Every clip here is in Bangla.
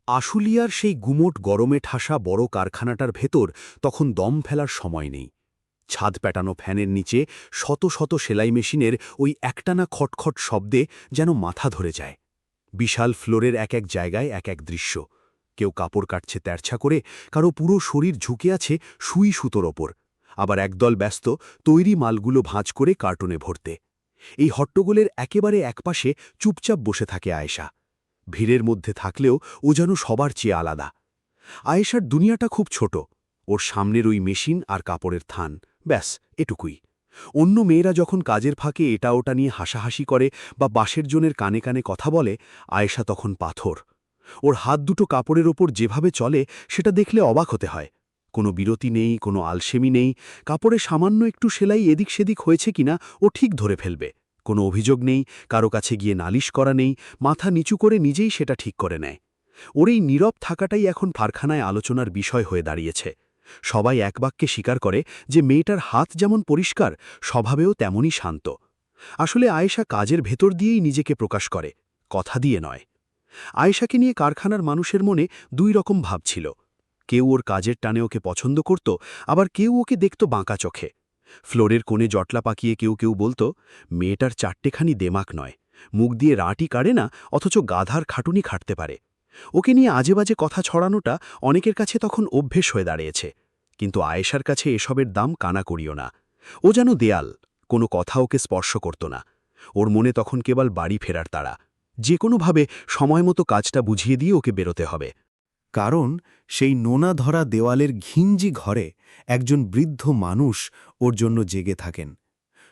আশুলিয়ার সেই গুমোট গরমে ঠাসা বড় কারখানাটার ভেতর তখন দম ফেলার সময় নেই। ছাদ পেটানো ফ্যানের নিচে শত শত সেলাই মেশিনের ওই একটানা খটখট শব্দে যেন মাথা ধরে যায়। বিশাল ফ্লোরের এক এক জায়গায় এক এক দৃশ্য। কেউ কাপড় কাটছে তেরছা করে, কারো পুরো শরীর ঝুঁকে আছে সুই সুতোর ওপর, আবার একদল ব্যস্ত তৈরি মালগুলো ভাঁজ করে কার্টুনে ভরতে। এই হট্টগোলের একেবারে একপাশে চুপচাপ বসে থাকে আয়েশা। ভিড়ের মধ্যে থাকলেও ও যেন সবার চেয়ে আলাদা। আয়েশার দুনিয়াটা খুব ছোট। ওর সামনের ওই মেশিন আর কাপড়ের থান, ব্যাস এটুকুই। অন্য মেয়েরা যখন কাজের ফাঁকে এটা ওটা নিয়ে হাসাহাসি করে বা বাঁশের জনের কানে কানে কথা বলে, আয়েশা তখন পাথর। ওর হাত দুটো কাপড়ের ওপর যেভাবে চলে সেটা দেখলে অবাক হতে হয়। কোনো বিরতি নেই, কোনো আলসেমি নেই। কাপড়ে সামান্য একটু সেলাই এদিক সেদিক হয়েছে কিনা ও ঠিক ধরে ফেলবে। কোনো অভিযোগ নেই, কারো কাছে গিয়ে নালিশ করা নেই, মাথা নিচু করে নিজেই সেটা ঠিক করে নেয়। ওর এই নীরব থাকাটাই এখন কারখানায় আলোচনার বিষয় হয়ে দাঁড়িয়েছে। সবাই এক বাক্যে স্বীকার করে যে মেয়েটার হাত যেমন পরিষ্কার, স্বভাবেও তেমনই শান্ত। আসলে আয়েশা কাজের ভেতর দিয়েই নিজেকে প্রকাশ করে, কথা দিয়ে নয়। আয়েশাকে নিয়ে কারখানার মানুষের মনে দুই রকম ভাব ছিল। কেউ ওর কাজের টানে ওকে পছন্দ করত, আবার কেউ ওকে দেখত বাঁকা চোখে। ফ্লোরের কোণে জটলা পাকিয়ে কেউ কেউ বলতো, মেয়েটার চারটেখানি দেমাক নয়, মুখ দিয়ে রাটি কাড়ে না, অথচ গাধার খাটুনি খাটতে পারে। ওকে নিয়ে আজেবাজে কথা ছড়ানোটা অনেকের কাছে তখন অভ্যেস হয়ে দাঁড়িয়েছে। কিন্তু আয়েশার কাছে এসবের দাম কানা করিও না। ও যেন দেয়াল, কোনো কথা ওকে স্পর্শ করত না। ওর মনে তখন কেবল বাড়ি ফেরার তাড়া, যে কোনোভাবে সময়মতো কাজটা বুঝিয়ে দিয়ে ওকে বেরোতে হবে। কারণ সেই নোনা ধরা দেওয়ালের ঘিঞ্জি ঘরে একজন বৃদ্ধ মানুষ ওর জন্য জেগে থাকেন।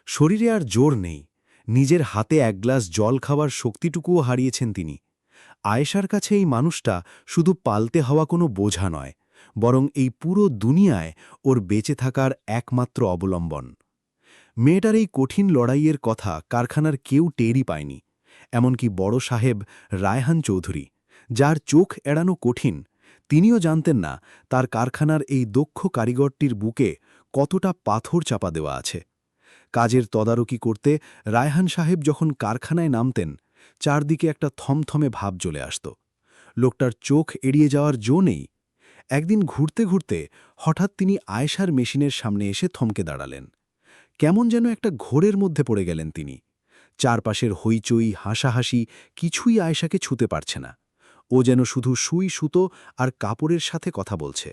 শরীরে আর জোর নেই, নিজের হাতে এক গ্লাস জল খাওয়ার শক্তিটুকুও হারিয়েছেন তিনি। আয়েশার কাছে এই মানুষটা শুধু পালতে হওয়া কোনো বোঝা নয়, বরং এই পুরো দুনিয়ায় ওর বেঁচে থাকার একমাত্র অবলম্বন। মেয়েটার এই কঠিন লড়াইয়ের কথা কারখানার কেউ টেরই পায়নি, এমনকি বড় সাহেব রায়হান চৌধুরী, যার চোখ এড়ানো কঠিন, তিনিও জানতেন না তার কারখানার এই দক্ষ কারিগরটির বুকে কতটা পাথর চাপা দেওয়া আছে। কাজের তদারকি করতে রায়হান সাহেব যখন কারখানায় নামতেন, চারদিকে একটা থমথমে ভাব চলে আসত। লোকটার চোখ এড়িয়ে যাওয়ার জো নেই। একদিন ঘুরতে ঘুরতে হঠাৎ তিনি আয়েশার মেশিনের সামনে এসে থমকে দাঁড়ালেন। কেমন যেন একটা ঘোরের মধ্যে পড়ে গেলেন তিনি। চারপাশের হইচই হাসাহাসি কিছুই আয়েশাকে ছুতে পারছে না। ও যেন শুধু সুই সুতো আর কাপড়ের সাথে কথা বলছে।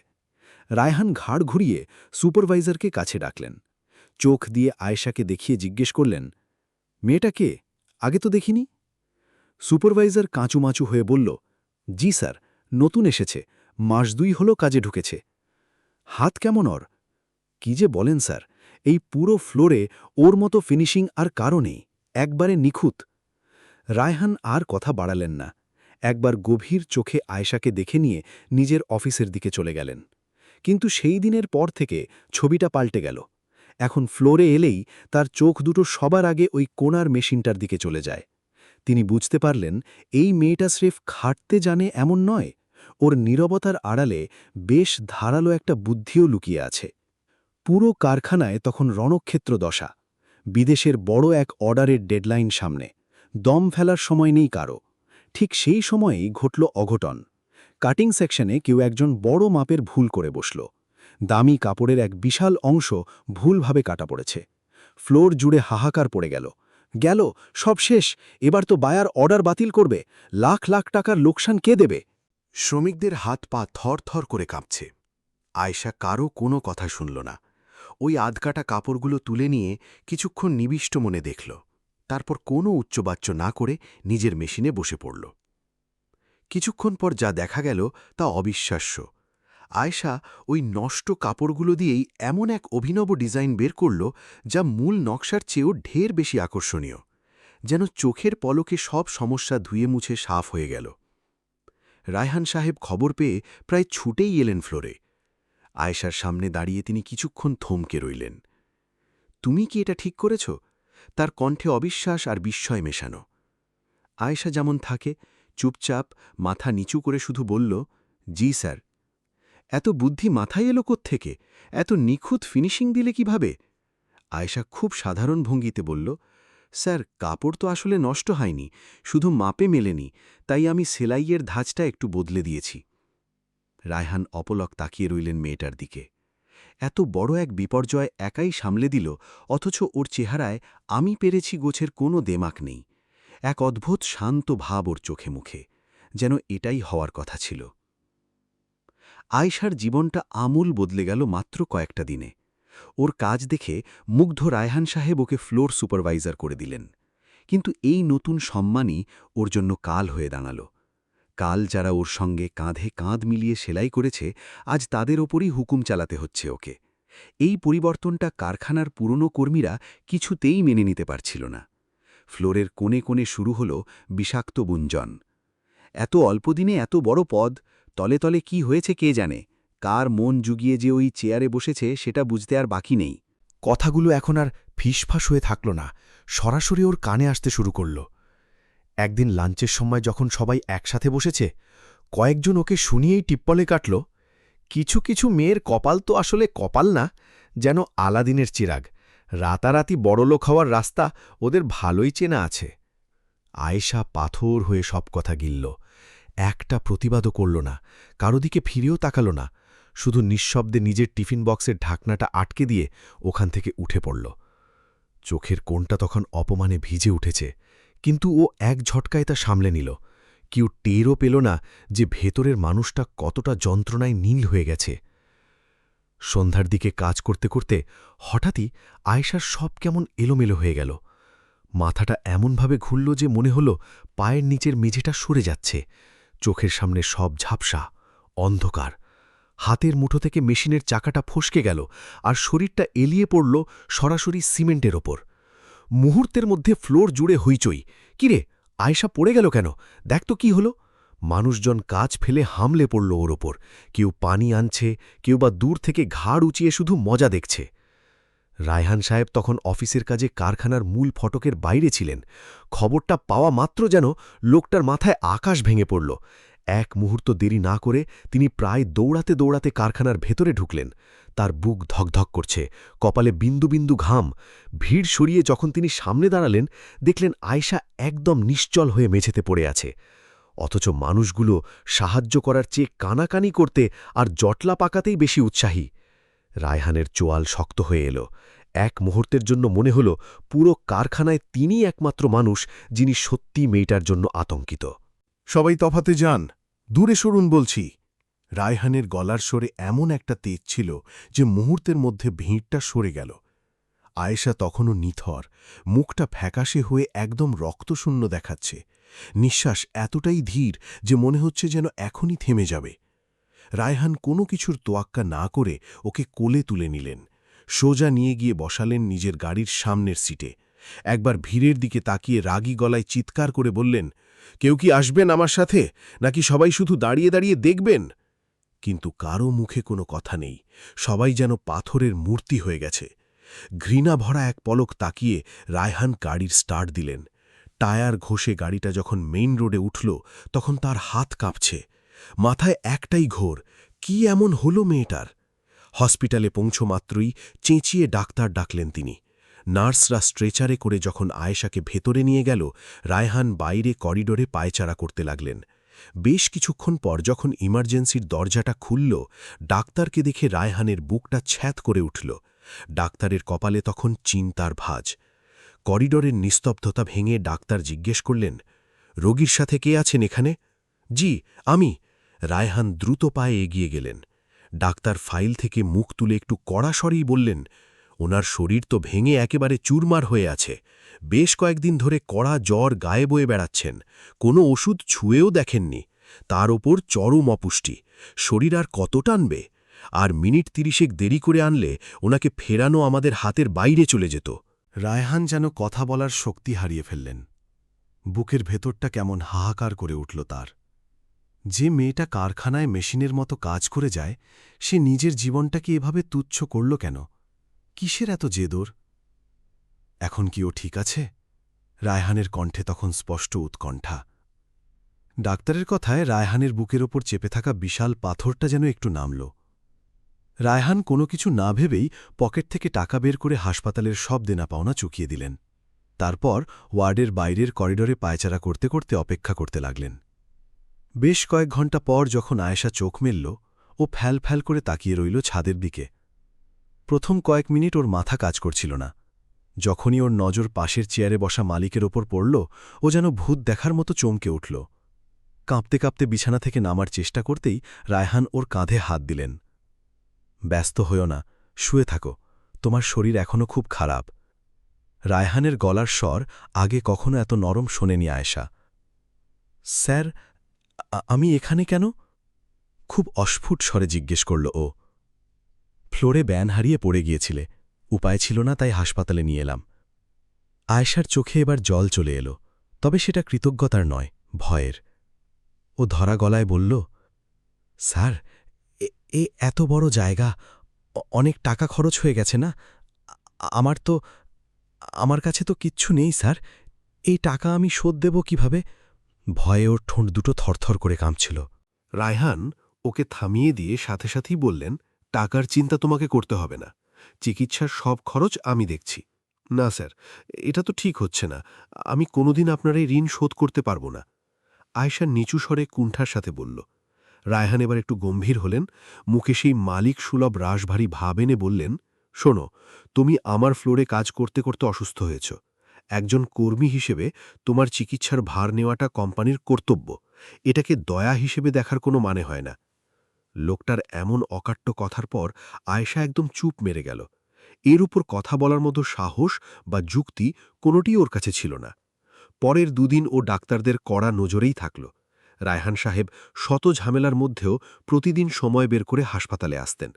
রায়হান ঘাড় ঘুরিয়ে সুপারভাইজারকে কাছে ডাকলেন। চোখ দিয়ে আয়েশাকে দেখিয়ে জিজ্ঞেস করলেন, মেয়েটা কে? আগে তো দেখিনি। সুপারভাইজার কাঁচুমাচু হয়ে বলল, জি স্যার, নতুন এসেছে, মাস 2 হলো কাজে ঢুকেছে। হাত কেমন ওর? কি যে বলেন স্যার, এই পুরো ফ্লোরে ওর মতো ফিনিশিং আর কারো নেই, একবারে নিখুঁত। রায়হান আর কথা বাড়ালেন না। একবার গভীর চোখে আয়েশাকে দেখে নিয়ে নিজের অফিসের দিকে চলে গেলেন। কিন্তু সেই দিনের পর থেকে ছবিটা পাল্টে গেল। এখন ফ্লোরে এলেই তার চোখ দুটো সবার আগে ওই কোণার মেশিনটার দিকে চলে যায়। তিনি বুঝতে পারলেন এই মেয়েটা স্রেফ খাটতে জানে এমন নয়, ওর নীরবতার আড়ালে বেশ ধারালো একটা বুদ্ধিও লুকিয়ে আছে। পুরো কারখানায় তখন রণক্ষেত্র দশা। বিদেশের বড় এক অর্ডারের ডেডলাইন সামনে, দম ফেলার সময় নেই কারো। ঠিক সেই সময়েই ঘটল অঘটন। কাটিং সেকশনে কেউ একজন বড় মাপের ভুল করে বসল। দামি কাপড়ের এক বিশাল অংশ ভুলভাবে কাটা পড়েছে। ফ্লোর জুড়ে হাহাকার পড়ে গেল। গেল, সব শেষ, এবার তো বায়ার অর্ডার বাতিল করবে, লাখ লাখ টাকার লোকসান কে দেবে? শ্রমিকদের হাত পা থর থর করে কাঁপছে। আয়েশা কারও কোনো কথা শুনল না। ওই আধকাটা কাপড়গুলো তুলে নিয়ে কিছুক্ষণ নিবিষ্ট মনে দেখল, তারপর কোনো উচ্চবাচ্য না করে নিজের মেশিনে বসে পড়ল। কিছুক্ষণ পর যা দেখা গেল তা অবিশ্বাস্য। আয়েশা ওই নষ্ট কাপড়গুলো দিয়েই এমন এক অভিনব ডিজাইন বের করল, যা মূল নকশার চেয়েও ঢের বেশি আকর্ষণীয়। যেন চোখের পলকে সব সমস্যা ধুয়ে মুছে সাফ হয়ে গেল। রায়হান সাহেব খবর পেয়ে প্রায় ছুটেই এলেন ফ্লোরে। আয়েশার সামনে দাঁড়িয়ে তিনি কিছুক্ষণ থমকে রইলেন। তুমি কি এটা ঠিক করেছ? তার কণ্ঠে অবিশ্বাস আর বিস্ময় মেশানো। আয়েশা যেমন থাকে, চুপচাপ মাথা নিচু করে শুধু বলল, জি স্যার। এত বুদ্ধি মাথায় এলো কোত্থেকে? এত নিখুঁত ফিনিশিং দিলে কিভাবে? আয়েশা খুব সাধারণ ভঙ্গিতে বলল, স্যার, কাপড় তো আসলে নষ্ট হয়নি, শুধু মাপে মেলেনি, তাই আমি সেলাইয়ের ধাঁচটা একটু বদলে দিয়েছি। রায়হান অপলক তাকিয়ে রইলেন মেয়েটার দিকে। এত বড় এক বিপর্যয় একাই সামলে দিল, অথচ ওর চেহারায় আমি পেরেছি গোছের কোনো দেমাক নেই। এক অদ্ভুত শান্ত ভাব ওর চোখে মুখে, যেন এটাই হওয়ার কথা ছিল। আয়েশার জীবনটা আমূল বদলে গেল মাত্র কয়েকটা দিনে। ওর কাজ দেখে মুগ্ধ রায়হান সাহেব ওকে ফ্লোর সুপারভাইজার করে দিলেন। কিন্তু এই নতুন সম্মানই ওর জন্য কাল হয়ে দাঁড়াল। কাল যারা ওর সঙ্গে কাঁধে কাঁধ মিলিয়ে সেলাই করেছে, আজ তাদের ওপরই হুকুম চালাতে হচ্ছে ওকে। এই পরিবর্তনটা কারখানার পুরনো কর্মীরা কিছুতেই মেনে নিতে পারছিল না। ফ্লোরের কোণে কোণে শুরু হল বিষাক্ত গুঞ্জন। এত অল্প দিনে এত বড় পদ, তলে তলে কি হয়েছে কে জানে, কার মন জুগিয়ে যে ওই চেয়ারে বসেছে সেটা বুঝতে আর বাকি নেই। কথাগুলো এখন আর ফিসফাস হয়ে থাকল না, সরাসরি ওর কানে আসতে শুরু করল। একদিন লাঞ্চের সময় যখন সবাই একসাথে বসেছে, কয়েকজন ওকে শুনিয়েই টিপ্পলে কাটল, কিছু কিছু মেয়ের কপাল তো আসলে কপাল না, যেন আলাদিনের চিরাগ, রাতারাতি বড়লোক হওয়ার রাস্তা ওদের ভালোই চেনা আছে। আয়েশা পাথর হয়ে সব কথা গিলল, একটা প্রতিবাদও করল না, কারো দিকে ফিরেও তাকাল না, শুধু নিঃশব্দে নিজের টিফিন বক্সের ঢাকনাটা আটকে দিয়ে ওখান থেকে উঠে পড়ল। চোখের কোণটা তখন অপমানে ভিজে উঠেছে, কিন্তু ও এক ঝটকায় তা সামলে নিল। কেউ টেরও পেল না যে ভেতরের মানুষটা কতটা যন্ত্রণায় নীল হয়ে গেছে। সন্ধ্যার দিকে কাজ করতে করতে হঠাৎই আয়েশার সব কেমন এলোমেলো হয়ে গেল। মাথাটা এমনভাবে ঘুরল যে মনে হল পায়ের নিচের মেঝেটা সরে যাচ্ছে। চোখের সামনে সব ঝাপসা, অন্ধকার। হাতের মুঠো থেকে মেশিনের চাকাটা ফসকে গেল, আর শরীরটা এলিয়ে পড়ল সরাসরি সিমেন্টের ওপর। মুহূর্তের মধ্যে ফ্লোর জুড়ে হইচই। কিরে, আয়েশা পড়ে গেল কেন? দেখ তো কি হলো। মানুষজন কাজ ফেলে হামলে পড়ল ওর ওপর। কেউ পানি আনছে, কেউ বা দূর থেকে ঘাড় উঁচিয়ে শুধু মজা দেখছে। রায়হান সাহেব তখন অফিসের কাজে কারখানার মূল ফটকের বাইরে ছিলেন। খবরটা পাওয়া মাত্র যেন লোকটার মাথায় আকাশ ভেঙে পড়ল। এক মুহূর্ত দেরি না করে তিনি প্রায় দৌড়াতে দৌড়াতে কারখানার ভেতরে ঢুকলেন। তার বুক ধকধক করছে, কপালে বিন্দু বিন্দু ঘাম। ভিড় সরিয়ে যখন তিনি সামনে দাঁড়ালেন, দেখলেন আয়েশা একদম নিশ্চল হয়ে মেঝেতে পড়ে আছে। অথচ মানুষগুলো সাহায্য করার চেয়ে কানাকানি করতে আর জটলা পাকাতেই বেশি উৎসাহী। রায়হানের চোয়াল শক্ত হয়ে এল। এক মুহূর্তের জন্য মনে হল পুরো কারখানায় তিনিই একমাত্র মানুষ যিনি সত্যি মেয়েটার জন্য আতঙ্কিত। সবাই তফাতে যান, দূরে সরুন বলছি। রায়হানের গলার স্বরে এমন একটা তেজ ছিল যে মুহূর্তের মধ্যে ভিড়টা সরে গেল। আয়েশা তখনও নিথর, মুখটা ফ্যাকাশে হয়ে একদম রক্তশূন্য দেখাচ্ছে। নিঃশ্বাস এতটাই ধীর যে মনে হচ্ছে যেন এখনই থেমে যাবে। রায়হান কোনো কিছুর তোয়াক্কা না করে ওকে কোলে তুলে নিলেন, সোজা নিয়ে গিয়ে বসালেন নিজের গাড়ির সামনের সিটে। একবার ভিড়ের দিকে তাকিয়ে রাগী গলায় চিৎকার করে বললেন, কেউ কি আসবেন আমার সাথে, নাকি সবাই শুধু দাঁড়িয়ে দাঁড়িয়ে দেখবেন? কিন্তু কারও মুখে কোনো কথা নেই, সবাই যেন পাথরের মূর্তি হয়ে গেছে। ঘৃণা ভরা এক পলক তাকিয়ে রায়হান গাড়ির স্টার্ট দিলেন। টায়ার ঘষে গাড়িটা যখন মেইন রোডে উঠল, তখন তার হাত কাঁপছে। মাথায় একটাই ঘোর, কি এমন হলো মেয়েটার? হসপিটালে পৌঁছমাত্রই চেঁচিয়ে ডাক্তার ডাকলেন তিনি। নার্সরা স্ট্রেচারে করে যখন আয়েশাকে ভেতরে নিয়ে গেল, রায়হান বাইরে করিডোরে পায়চারা করতে লাগলেন। বেশ কিছুক্ষণ পর যখন ইমার্জেন্সির দরজাটা খুলল, ডাক্তারকে দেখে রায়হানের বুকটা ছ্যাঁত করে উঠল। ডাক্তারের কপালে তখন চিন্তার ভাঁজ। করিডোরের নিস্তব্ধতা ভেঙে ডাক্তার জিজ্ঞেস করলেন, রোগীর সাথে কে আছেন এখানে? জি, আমি। রায়হান দ্রুত পায়ে এগিয়ে গেলেন। ডাক্তার ফাইল থেকে মুখ তুলে একটু কড়া স্বরেই বললেন, ওনার শরীর তো ভেঙে একেবারে চুরমার হয়ে আছে। বেশ কয়েকদিন ধরে কড়া জ্বর গায়ে বয়ে বেড়াচ্ছেন, কোনো ওষুধ ছুঁয়েও দেখেননি। তার ওপর চরম অপুষ্টি, শরীর আর কত টানবে? আর মিনিট ৩০ দেরি করে আনলে ওনাকে ফেরানো আমাদের হাতের বাইরে চলে যেত। রায়হান যেন কথা বলার শক্তি হারিয়ে ফেললেন। বুকের ভেতরটা কেমন হাহাকার করে উঠল তার। যে মেয়েটা কারখানায় মেশিনের মতো কাজ করে যায়, সে নিজের জীবনটাকে এভাবে তুচ্ছ করল কেন? কিসের এত জেদর? এখন কি ও ঠিক আছে? রায়হানের কণ্ঠে তখন স্পষ্ট উৎকণ্ঠা। ডাক্তারের কথায় রায়হানের বুকের ওপর চেপে থাকা বিশাল পাথরটা যেন একটু নামল। রায়হান কোনো কিছু না ভেবেই পকেট থেকে টাকা বের করে হাসপাতালের সব দেনা পাওনা চুকিয়ে দিলেন। তারপর ওয়ার্ডের বাইরের করিডোরে পায়চারা করতে করতে অপেক্ষা করতে লাগলেন। বেশ কয়েক ঘণ্টা পর যখন আয়েশা চোখ মেলল, ও ফ্যাল ফ্যাল করে তাকিয়ে রইল ছাদের দিকে। প্রথম কয়েক মিনিট ওর মাথা কাজ করছিল না। যখনই ওর নজর পাশের চেয়ারে বসা মালিকের ওপর পড়ল, ও যেন ভূত দেখার মতো চমকে উঠল। কাঁপতে কাঁপতে বিছানা থেকে নামার চেষ্টা করতেই রায়হান ওর কাঁধে হাত দিলেন। ব্যস্ত হইও না, শুয়ে থাকো, তোমার শরীর এখনও খুব খারাপ। রায়হানের গলার স্বর আগে কখনো এত নরম শোনেনি আয়েশা। স্যার, আমি এখানে কেন? খুব অস্ফুট স্বরে জিজ্ঞেস করল ও। ফ্লোরে ব্যান হারিয়ে পড়ে গিয়েছিলে, উপায় ছিল না, তাই হাসপাতালে নিয়ে এলাম। আয়েশার চোখে এবার জল চলে এলো, তবে সেটা কৃতজ্ঞতার নয়, ভয়ের। ও ধরা গলায় বলল, স্যার, এ এত বড় জায়গা, অনেক টাকা খরচ হয়ে গেছে না? আমার কাছে তো কিচ্ছু নেই স্যার, এই টাকা আমি শোধ দেব কিভাবে? ভয়ে ওর ঠোঁট দুটো থরথর করে কাঁপছিল। রায়হান ওকে থামিয়ে দিয়ে সাথে সাথেই বললেন, টাকার চিন্তা তোমাকে করতে হবে না, চিকিৎসার সব খরচ আমি দেখছি। না স্যার, এটা তো ঠিক হচ্ছে না, আমি কোনোদিন আপনার এই ঋণ শোধ করতে পারব না। আয়েশা নিচু স্বরে কুণ্ঠার সাথে বলল। রায়হান এবার একটু গম্ভীর হলেন, মুখে সেই মালিক সুলভ রাশভারী ভাব এনে বললেন, শোনো, তুমি আমার ফ্লোরে কাজ করতে করতে অসুস্থ হয়েছ। একজন কর্মী হিসেবে তোমার চিকিৎসার ভার নেওয়াটা কোম্পানির কর্তব্য, এটাকে দয়া হিসেবে দেখার কোনো মানে হয় না। লোকটার এমন অকাট্য কথার পর আয়েশা একদম চুপ মেরে গেল। এর উপর কথা বলার মতো সাহস বা যুক্তি কোনোটিই ওর কাছে ছিল না। পরের দুদিন ও ডাক্তারদের কড়া নজরেই থাকল। রায়হান সাহেব শত ঝামেলার মধ্যেও প্রতিদিন সময় বের করে হাসপাতালে আসতেন।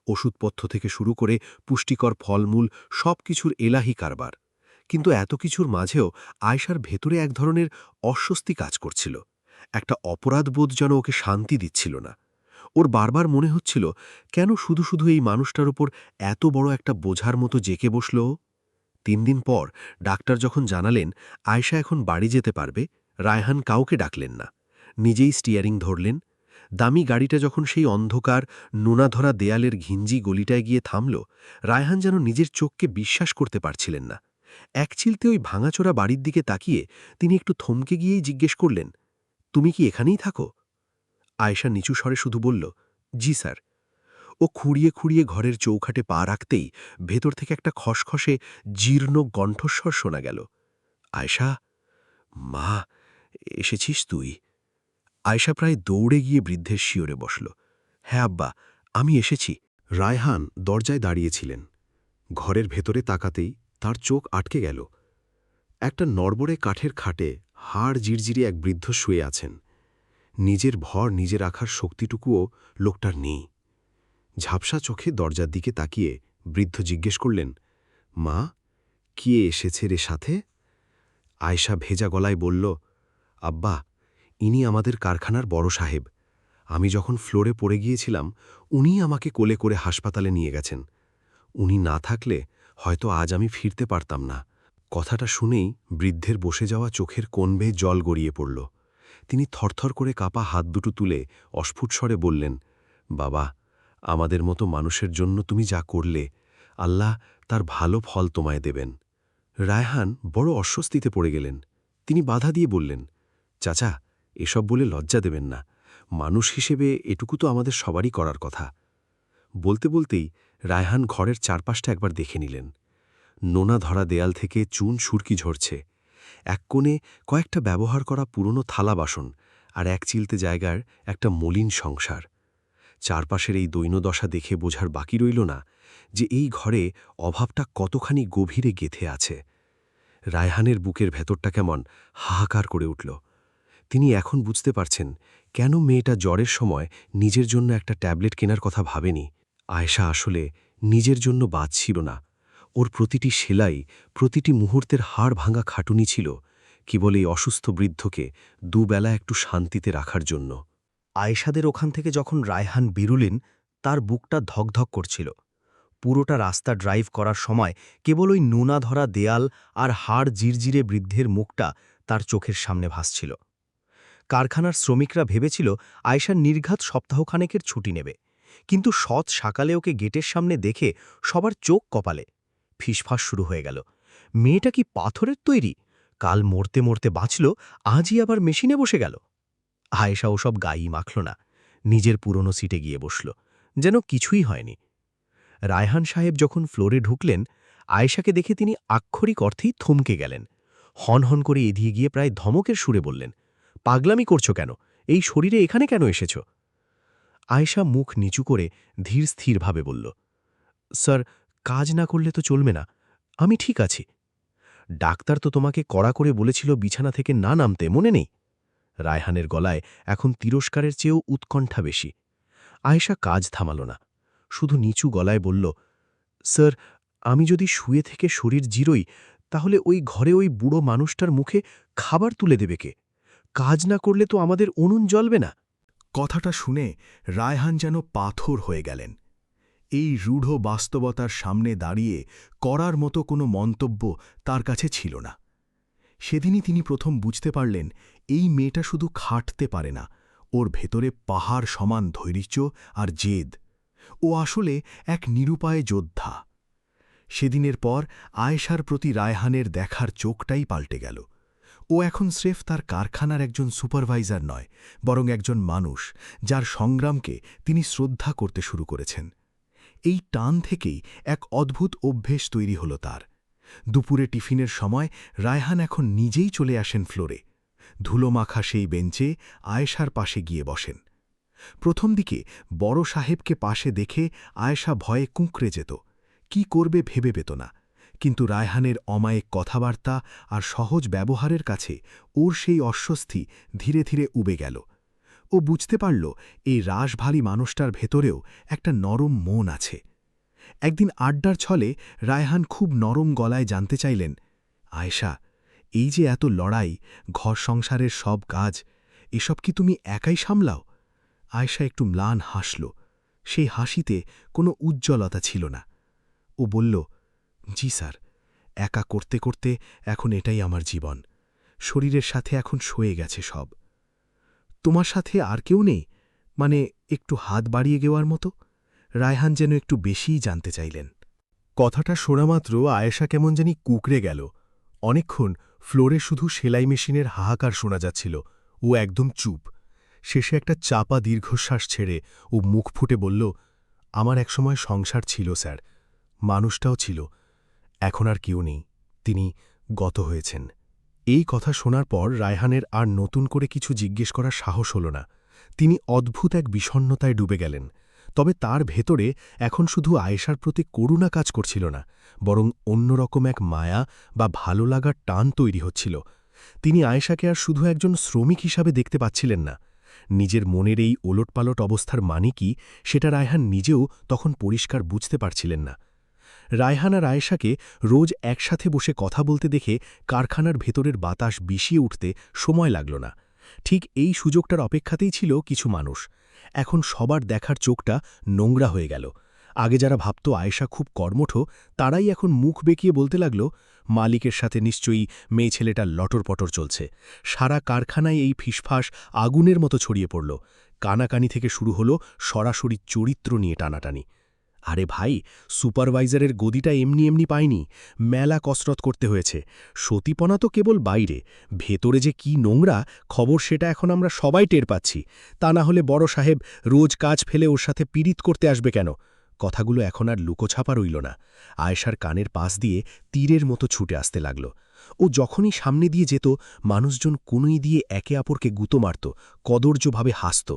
ওষুধপথ্য থেকে শুরু করে পুষ্টিকর ফলমূল সবকিছুর এলাহি কারবার। কিন্তু এত কিছুর মাঝেও আয়েশার ভেতরে এক ধরনের অস্বস্তি কাজ করছিল। একটা অপরাধবোধ যেন ওকে শান্তি দিচ্ছিল না। ওর বারবার মনে হচ্ছিল, কেন শুধু শুধু এই মানুষটার উপর এত বড় একটা বোঝার মতো জেকে বসল ও? ৩ দিন পর ডাক্তার যখন জানালেন আয়েশা এখন বাড়ি যেতে পারবে, রায়হান কাউকে ডাকলেন না, নিজেই স্টিয়ারিং ধরলেন। দামি গাড়িটা যখন সেই অন্ধকার নোনাধরা দেয়ালের ঘিঞ্জি গলিটায় গিয়ে থামল, রায়হান যেন নিজের চোখকে বিশ্বাস করতে পারছিলেন না। এক চিলতে ওই ভাঙাচোরা বাড়ির দিকে তাকিয়ে তিনি একটু থমকে গিয়েই জিজ্ঞেস করলেন, তুমি কি এখানেই থাকো? আয়েশা নিচু স্বরে শুধু বলল, জি স্যার। ও খুঁড়িয়ে খুঁড়িয়ে ঘরের চৌখাটে পা রাখতেই ভেতর থেকে একটা খসখসে জীর্ণ কণ্ঠস্বর শোনা গেল, আয়েশা, মা, এসেছিস তুই? আয়েশা প্রায় দৌড়ে গিয়ে বৃদ্ধের শিয়রে বসল। হ্যাঁ আব্বা, আমি এসেছি। রায়হান দরজায় দাঁড়িয়েছিলেন। ঘরের ভেতরে তাকাতেই তার চোখ আটকে গেল। একটা নড়বড়ে কাঠের খাটে হাড় জিরজিরে এক বৃদ্ধ শুয়ে আছেন। নিজের ভর নিজে রাখার শক্তিটুকুও লোকটার নেই। ঝাপসা চোখে দরজার দিকে তাকিয়ে বৃদ্ধ জিজ্ঞেস করলেন, মা, কে এসেছে রে সাথে? আয়েশা ভেজা গলায় বলল, আব্বা, ইনি আমাদের কারখানার বড় সাহেব। আমি যখন ফ্লোরে পড়ে গিয়েছিলাম, উনিই আমাকে কোলে করে হাসপাতালে নিয়ে গেছেন। উনি না থাকলে হয়তো আজ আমি ফিরতে পারতাম না। কথাটা শুনেই বৃদ্ধের বসে যাওয়া চোখের কোণ বেয়ে জল গড়িয়ে পড়ল। তিনি থরথর করে কাপা হাত দুটো তুলে অস্ফুট স্বরে বললেন, বাবা, আমাদের মতো মানুষের জন্য তুমি যা করলে, আল্লাহ তার ভালো ফল তোমায় দেবেন। রায়হান বড় অস্বস্তিতে পড়ে গেলেন। তিনি বাধা দিয়ে বললেন, চাচা, এসব বলে লজ্জা দেবেন না, মানুষ হিসেবে এটুকু তো আমাদের সবারই করার কথা। বলতে বলতেই রায়হান ঘরের চারপাশটা একবার দেখে নিলেন। নোনা ধরা দেয়াল থেকে চুন সুরকি ঝরছে। এক কোণে কয়েকটা ব্যবহার করা পুরনো থালা বাসন, আর এক চিলতে জায়গার একটা মলিন সংসার। চারপাশের এই দৈন্যদশা দেখে বোঝার বাকি রইল না যে এই ঘরে অভাবটা কতখানি গভীরে গেঁথে আছে। রায়হানের বুকের ভেতরটা কেমন হাহাকার করে উঠল। তিনি এখন বুঝতে পারছেন কেন মেয়েটা জ্বরের সময় নিজের জন্য একটা ট্যাবলেট কেনার কথা ভাবেনি। আয়েশা আসলে নিজের জন্য বাঁচছিল না। ওর প্রতিটি সেলাই, প্রতিটি মুহূর্তের হাড় ভাঙা খাটুনি ছিল কেবল এই অসুস্থ বৃদ্ধকে দুবেলা একটু শান্তিতে রাখার জন্য। আয়েশাদের ওখান থেকে যখন রায়হান বেরুলেন, তার বুকটা ধকধক করছিল। পুরোটা রাস্তা ড্রাইভ করার সময় কেবল ওই নোনা ধরা দেয়াল আর হাড় জিরজিরে বৃদ্ধের মুখটা তার চোখের সামনে ভাসছিল। কারখানার শ্রমিকরা ভেবেছিল আয়েশার নির্ঘাত সপ্তাহখানেকের ছুটি নেবে, কিন্তু সৎ সকালে ওকে গেটের সামনে দেখে সবার চোখ কপালে। ফিসফাস শুরু হয়ে গেল। মেয়েটা কি পাথরের তৈরি? কাল মরতে মরতে বাঁচল, আজই আবার মেশিনে বসে গেল। আয়েশা ওসব গায়েই মাখল না, নিজের পুরনো সিটে গিয়ে বসল, যেন কিছুই হয়নি। রায়হান সাহেব যখন ফ্লোরে ঢুকলেন, আয়েশাকে দেখে তিনি আক্ষরিক অর্থেই থমকে গেলেন। হনহন করে এদিকে গিয়ে প্রায় ধমকের সুরে বললেন, পাগলামি করছো কেন? এই শরীরে এখানে কেন এসেছ? আয়েশা মুখ নিচু করে ধীর স্থিরভাবে বলল, স্যার, কাজ না করলে তো চলবে না, আমি ঠিক আছি। ডাক্তার তো তোমাকে কড়া করে বলেছিল বিছানা থেকে না নামতে, মনে নেই? রায়হানের গলায় এখন তিরস্কারের চেয়েও উৎকণ্ঠা বেশি। আয়েশা কাজ থামাল না, শুধু নিচু গলায় বলল, স্যার, আমি যদি শুয়ে থেকে শরীর জিরোই, তাহলে ওই ঘরে ওই বুড়ো মানুষটার মুখে খাবার তুলে দেবে কে? কাজ না করলে তো আমাদের উনুন জ্বলবে না। কথাটা শুনে রায়হান যেন পাথর হয়ে গেলেন। এই রূঢ় বাস্তবতার সামনে দাঁড়িয়ে করার মতো কোনো মন্তব্য তার কাছে ছিল না। সেদিনই তিনি প্রথম বুঝতে পারলেন, এই মেয়েটা শুধু খাটতে পারে না, ওর ভেতরে পাহাড় সমান ধৈর্য আর জেদ। ও আসলে এক নিরুপায় যোদ্ধা। সেদিনের পর আয়েশার প্রতি রায়হানের দেখার চোখটাই পাল্টে গেল। ও এখন স্রেফ তার কারখানার একজন সুপারভাইজার নয়, বরং একজন মানুষ, যার সংগ্রামকে তিনি শ্রদ্ধা করতে শুরু করেছেন। এই টান থেকেই এক অদ্ভুত অভ্যেস তৈরি হল তার। দুপুরে টিফিনের সময় রায়হান এখন নিজেই চলে আসেন ফ্লোরে। ধুলোমাখা সেই বেঞ্চে আয়েশার পাশে গিয়ে বসেন। প্রথম দিকে বড় সাহেবকে পাশে দেখে আয়েশা ভয়ে কুঁকড়ে যেত, কি করবে ভেবে পেত না। কিন্তু রায়হানের অমায়িক কথাবার্তা আর সহজ ব্যবহারের কাছে ওর সেই অস্বস্তি ধীরে ধীরে উবে গেল। ও বুঝতে পারল, এই রাশভারী মানুষটার ভেতরেও একটা নরম মন আছে। একদিন আড্ডার ছলে রায়হান খুব নরম গলায় জানতে চাইলেন, আয়েশা, এই যে এত লড়াই, ঘর সংসারের সব কাজ, এসব কি তুমি একাই সামলাও? আয়েশা একটু ম্লান হাসল। সেই হাসিতে কোনো উজ্জ্বলতা ছিল না। ও বলল, জি স্যার, একা করতে করতে এখন এটাই আমার জীবন। শরীরের সাথে এখন সয়ে গেছে সব। তোমার সাথে আর কেউ নেই? মানে একটু হাত বাড়িয়ে দেওয়ার মতো? রায়হান যেন একটু বেশিই জানতে চাইলেন। কথাটা শোনামাত্র আয়েশা কেমন জানি কুঁকড়ে গেল। অনেকক্ষণ ফ্লোরে শুধু সেলাই মেশিনের হাহাকার শোনা যাচ্ছিল। ও একদম চুপ। শেষে একটা চাপা দীর্ঘশ্বাস ছেড়ে ও মুখ ফুটে বলল, আমার একসময় সংসার ছিল স্যার, মানুষটাও ছিল। এখন আর কেউ নেই, তিনি গত হয়েছেন। এই কথা শোনার পর রায়হানের আর নতুন করে কিছু জিজ্ঞেস করার সাহস হল না। তিনি অদ্ভুত এক বিষণ্ণতায় ডুবে গেলেন। তবে তার ভেতরে এখন শুধু আয়েশার প্রতি করুণা কাজ করছিল না, বরং অন্যরকম এক মায়া বা ভালো লাগার টান তৈরি হচ্ছিল। তিনি আয়েশাকে আর শুধু একজন শ্রমিক হিসাবে দেখতে পাচ্ছিলেন না। নিজের মনের এই ওলটপালট অবস্থার মানে কি, সেটা রায়হান নিজেও তখন পরিষ্কার বুঝতে পারছিলেন না। রায়হান আর আয়েশাকে রোজ একসাথে বসে কথা বলতে দেখে কারখানার ভেতরের বাতাস বিষিয়ে উঠতে সময় লাগল না। ঠিক এই সুযোগটার অপেক্ষাতেই ছিল কিছু মানুষ। এখন সবার দেখার চোখটা নোংরা হয়ে গেল। আগে যারা ভাবত আয়েশা খুব কর্মঠ, তারাই এখন মুখ বেঁকিয়ে বলতে লাগল, মালিকের সাথে নিশ্চয়ই মেয়ে ছেলেটার লটরপটর চলছে। সারা কারখানায় এই ফিসফাস আগুনের মতো ছড়িয়ে পড়ল। কানাকানি থেকে শুরু হলো সরাসরি চরিত্র নিয়ে টানাটানি। আরে ভাই, সুপারভাইজারের গদিটা এমনি এমনি পায়নি, মেলা কসরত করতে হয়েছে। সতীপনা তো কেবল বাইরে, ভেতরে যে কি নোংরা খবর সেটা এখন আমরা সবাই টের পাচ্ছি। তা না হলে বড় সাহেব রোজ কাজ ফেলে ওর সাথে পীড়িত করতে আসবে কেন? কথাগুলো এখন আর লুকোছাপা রইল না। আয়েশার কানের পাশ দিয়ে তীরের মতো ছুটে আসতে লাগল। ও যখনই সামনে দিয়ে যেত, মানুষজন কোনই দিয়ে একে অপরকে গুঁতো মারত, কদর্যভাবে হাসত।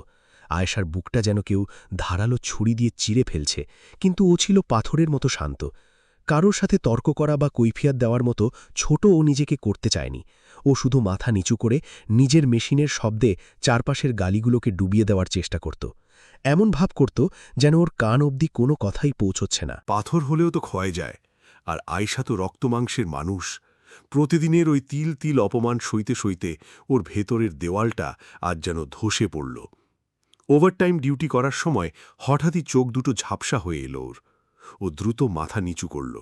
আয়েশার বুকটা যেন কেউ ধারালো ছুরি দিয়ে চিরে ফেলছে, কিন্তু ও ছিল পাথরের মতো শান্ত। কারোর সাথে তর্ক করা বা কৈফিয়ত দেওয়ার মতো ছোট ও নিজেকে করতে চায়নি। ও শুধু মাথা নিচু করে নিজের মেশিনের শব্দে চারপাশের গালিগুলোকে ডুবিয়ে দেওয়ার চেষ্টা করত। এমন ভাব করত যেন ওর কান অবধি কোনো কথাই পৌঁছচ্ছে না। পাথর হলেও তো ক্ষয় যায়, আর আয়েশা তো রক্তমাংসের মানুষ। প্রতিদিনের ওই তিল তিল অপমান সইতে সইতে ওর ভেতরের দেওয়ালটা আজ যেন ধসে পড়ল। ওভারটাইম ডিউটি করার সময় হঠাৎই চোখ দুটো ঝাপসা হয়ে এলো ওর। ও দ্রুত মাথা নিচু করল।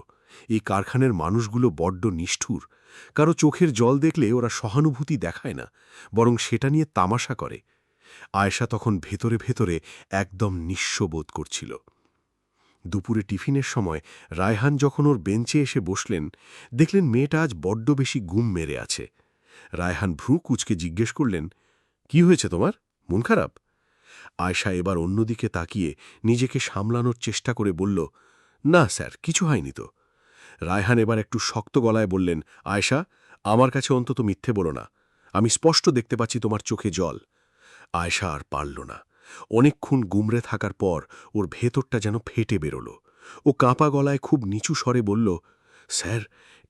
এই কারখানার মানুষগুলো বড্ড নিষ্ঠুর। কারো চোখের জল দেখলে ওরা সহানুভূতি দেখায় না, বরং সেটা নিয়ে তামাশা করে। আয়েশা তখন ভেতরে ভেতরে একদম নিঃস্ব বোধ করছিল। দুপুরে টিফিনের সময় রায়হান যখন ওর বেঞ্চে এসে বসলেন, দেখলেন মেয়েটা আজ বড্ড বেশি গুম মেরে আছে। রায়হান ভ্রু কুঁচকে জিজ্ঞেস করলেন, কি হয়েছে তোমার, মন খারাপ? আয়শা এবার অন্যদিকে তাকিয়ে নিজেকে সামলানোর চেষ্টা করে বলল, না স্যার, কিছু হয়নি তো। রায়হান এবার একটু শক্ত গলায় বললেন, আয়শা, আমার কাছে অন্তত মিথ্যে বলো না, আমি স্পষ্ট দেখতে পাচ্ছি তোমার চোখে জল। আয়শা আর পারল না। অনেকক্ষণ গুমরে থাকার পর ওর ভেতরটা যেন ফেটে বেরোল। ও কাঁপা গলায় খুব নিচু স্বরে বলল, স্যার,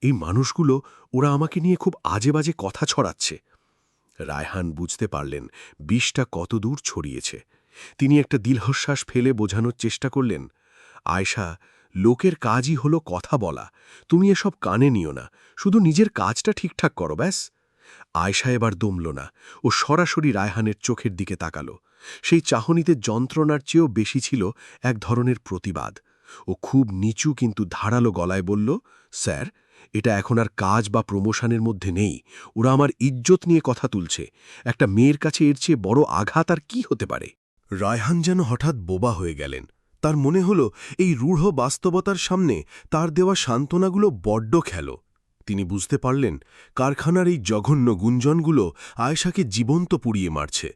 এই মানুষগুলো, ওরা আমাকে নিয়ে খুব আজে বাজে কথা ছড়াচ্ছে। রায়হান বুঝতে পারলেন বিষটা কতদূর ছড়িয়েছে। তিনি একটা দীর্ঘশ্বাস ফেলে বোঝানোর চেষ্টা করলেন, আয়শা, লোকের কাজই হলো কথা বলা, তুমি এসব কানে নিও না, শুধু নিজের কাজটা ঠিকঠাক করো, ব্যাস। আয়শা এবার দমল না, ও সরাসরি রায়হানের চোখের দিকে তাকাল। সেই চাহনিতে যন্ত্রণার চেয়েও বেশি ছিল এক ধরনের প্রতিবাদ। ও খুব নিচু কিন্তু ধারালো গলায় বলল, স্যার, এটা এখন আর কাজ বা প্রমোশনের মধ্যে নেই, ওরা আমার ইজ্জত নিয়ে কথা তুলছে। একটা মেয়ের কাছে এর চেয়ে বড় আঘাত আর কি হতে পারে? রায়হান যেন হঠাৎ বোবা হয়ে গেলেন। তার মনে হল এই রূঢ় বাস্তবতার সামনে তার দেওয়া সান্ত্বনাগুলো বড্ড খেল। তিনি বুঝতে পারলেন কারখানার এই জঘন্য গুঞ্জনগুলো আয়েশাকে জীবন্ত পুড়িয়ে মারছে।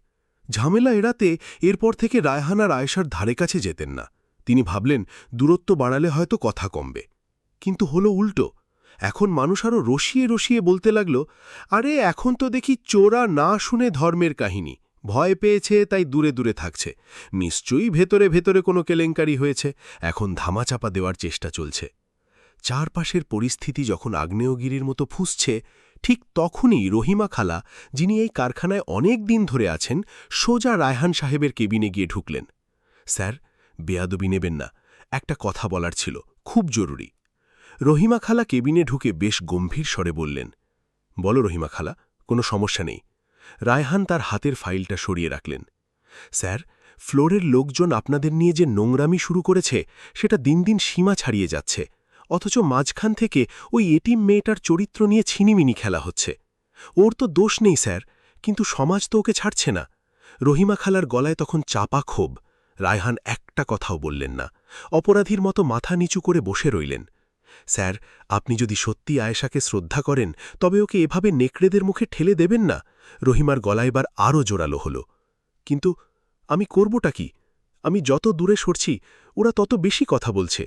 ঝামেলা এড়াতে এরপর থেকে রায়হান আর আয়েশার ধারে কাছে যেতেন না। তিনি ভাবলেন দূরত্ব বাড়ালে হয়তো কথা কমবে, কিন্তু হলো উল্টো। এখন মানুষ আরও রসিয়ে রসিয়ে বলতে লাগল, আরে এখন তো দেখি চোরা না শুনে ধর্মের কাহিনী, ভয় পেয়েছে তাই দূরে দূরে থাকছে, নিশ্চয়ই ভেতরে ভেতরে কোনো কেলেঙ্কারি হয়েছে, এখন ধামাচাপা দেওয়ার চেষ্টা চলছে। চারপাশের পরিস্থিতি যখন আগ্নেয়গিরির মতো ফুঁসছে, ঠিক তখনই রহিমা খালা, যিনি এই কারখানায় অনেক দিন ধরে আছেন, সোজা রায়হান সাহেবের কেবিনে গিয়ে ঢুকলেন। স্যার, বেয়াদবি নেবেন না, একটা কথা বলার ছিল, খুব জরুরি। রহিমা খালা কেবিনে ঢুকে বেশ গম্ভীর স্বরে বললেন, বলো রহিমা খালা, কোনো সমস্যা নেই। রায়হান তার হাতের ফাইলটা সরিয়ে রাখলেন। স্যার, ফ্লোরের লোকজন আপনাদের নিয়ে যে নোংরামি শুরু করেছে, সেটা দিন দিন সীমা ছাড়িয়ে যাচ্ছে, অথচ মাঝখান থেকে ওই এটিম মেয়েটার চরিত্র নিয়ে ছিনিমিনি খেলা হচ্ছে। ওর তো দোষ নেই স্যার, কিন্তু সমাজ তো ওকে ছাড়ছে না। রহিমা খালার গলায় তখন চাপা ক্ষোভ। রায়হান একটা কথাও বললেন না, অপরাধীর মতো মাথা নিচু করে বসে রইলেন। স্যার, আপনি যদি সত্যি আয়েশাকে শ্রদ্ধা করেন, তবে ওকে এভাবে নেকড়েদের মুখে ঠেলে দেবেন না। রহিমার গলা এবার আরও জোরালো হল। কিন্তু আমি করবটা কি? আমি যত দূরে সরছি, ওরা তত বেশি কথা বলছে।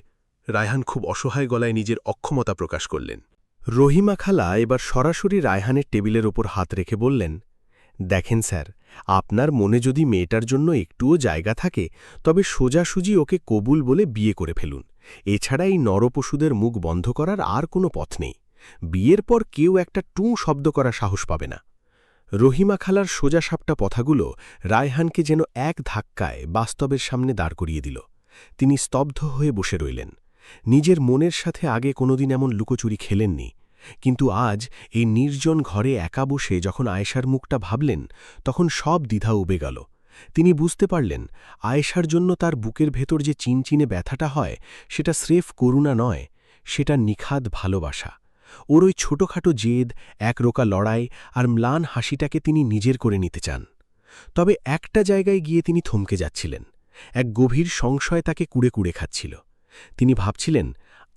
রায়হান খুব অসহায় গলায় নিজের অক্ষমতা প্রকাশ করলেন। রহিমা খালা এবার সরাসরি রায়হানের টেবিলের ওপর হাত রেখে বললেন, দেখেন স্যার, আপনার মনে যদি মেয়েটার জন্য একটুও জায়গা থাকে, তবে সোজাসুজি ওকে কবুল বলে বিয়ে করে ফেলুন। এছাড়া এই নরপশুদের মুখ বন্ধ করার আর কোনো পথ নেই। বিয়ের পর কেউ একটা টুঁ শব্দ করার সাহস পাবে না। রহিমা খালার সোজাসাপটা কথাগুলো রায়হানকে যেন এক ধাক্কায় বাস্তবের সামনে দাঁড় করিয়ে দিল। তিনি স্তব্ধ হয়ে বসে রইলেন। নিজের মনের সাথে আগে কোনোদিন এমন লুকোচুরি খেলেননি, কিন্তু আজ এই নির্জন ঘরে একা বসে যখন আয়েশার মুখটা ভাবলেন, তখন সব দ্বিধা উবে গেল। তিনি বুঝতে পারলেন আয়েশার জন্য তার বুকের ভেতর যে চিনচিনে ব্যথাটা হয়, সেটা স্রেফ করুণা নয়, সেটা নিখাদ ভালোবাসা। ওর ওই ছোটখাটো জেদ, একরোকা লড়াই আর ম্লান হাসিটাকে তিনি নিজের করে নিতে চান। তবে একটা জায়গায় গিয়ে তিনি থমকে যাচ্ছিলেন। এক গভীর সংশয় তাকে কুড়ে কুড়ে খাচ্ছিল। তিনি ভাবছিলেন,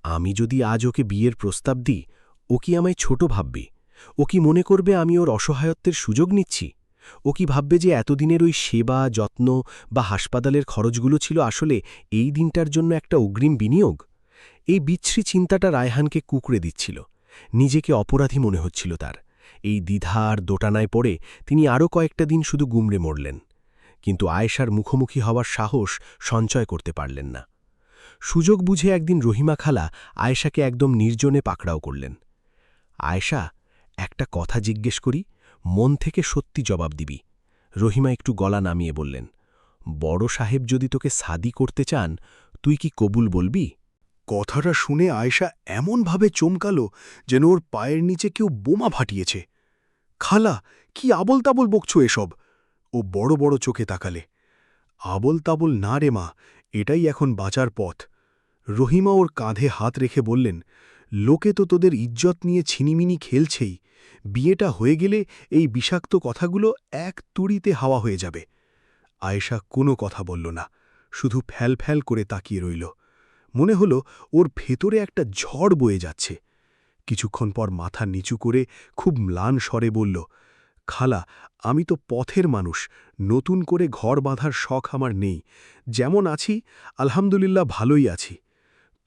আমি যদি আজ ওকে বিয়ের প্রস্তাব দিই, ও কি আমায় ছোট ভাববে? ও কি মনে করবে আমি ওর অসহায়ত্বের সুযোগ নিচ্ছি? ও কি ভাববে যে এতদিনের ওই সেবা, যত্ন বা হাসপাতালের খরচগুলো ছিল আসলে এই দিনটার জন্য একটা অগ্রিম বিনিয়োগ? এই বিচ্ছিরি চিন্তাটা রায়হানকে কুঁকড়ে দিচ্ছিল। নিজেকে অপরাধী মনে হচ্ছিল তার। এই দ্বিধা আর দোটানায় পড়ে তিনি আরও কয়েকটা দিন শুধু গুমড়ে মরলেন, কিন্তু আয়েশার মুখোমুখি হওয়ার সাহস সঞ্চয় করতে পারলেন না। সুযোগ বুঝে একদিন রহিমা খালা আয়েশাকে একদম নির্জনে পাকড়াও করলেন। আয়েশা, একটা কথা জিজ্ঞেস করি, মন থেকে সত্যি জবাব দিবি। রহিমা একটু গলা নামিয়ে বললেন, বড় সাহেব যদি তোকে সাদি করতে চান, তুই কি কবুল বলবি? কথাটা শুনে আয়েশা এমনভাবে চমকাল যেন ওর পায়ের নিচে কেউ বোমা ফাটিয়েছে। খালা, কি আবল তাবল বকছো এসব? ও বড় বড় চোখে তাকালে। আবল তাবল না রে মা, এটাই এখন বাঁচার পথ। রহিমা ওর কাঁধে হাত রেখে বললেন, লোকে তো তোদের ইজ্জত নিয়ে ছিনিমিনি খেলছেই, বিয়েটা হয়ে গেলে এই বিষাক্ত কথাগুলো এক তুড়িতে হাওয়া হয়ে যাবে। আয়েশা কোনো কথা বলল না, শুধু ফ্যাল ফ্যাল করে তাকিয়ে রইল। মনে হলো ওর ভেতরে একটা ঝড় বয়ে যাচ্ছে। কিছুক্ষণ পর মাথা নিচু করে খুব ম্লান স্বরে বলল, খালা, আমি তো পথের মানুষ, নতুন করে ঘর বাঁধার শখ আমার নেই। যেমন আছি আলহামদুলিল্লাহ ভালোই আছি।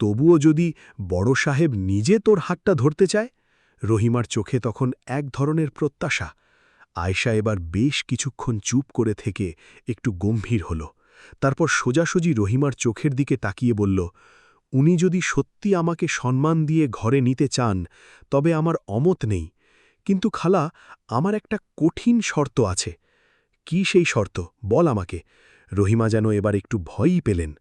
তবুও যদি বড় সাহেব নিজে তোর হাতটা ধরতে চায়। রহিমার চোখে তখন এক ধরনের প্রত্যাশা। আয়শা এবার বেশ কিছুক্ষণ চুপ করে থেকে একটু গম্ভীর হল। তারপর সোজাসুজি রহিমার চোখের দিকে তাকিয়ে বলল, উনি যদি সত্যি আমাকে সম্মান দিয়ে ঘরে নিতে চান তবে আমার অমত নেই, কিন্তু খালা, আমার একটা কঠিন শর্ত আছে। কি সেই শর্ত, বল আমাকে। রহিমা যেন এবার একটু ভয়ই পেলেন।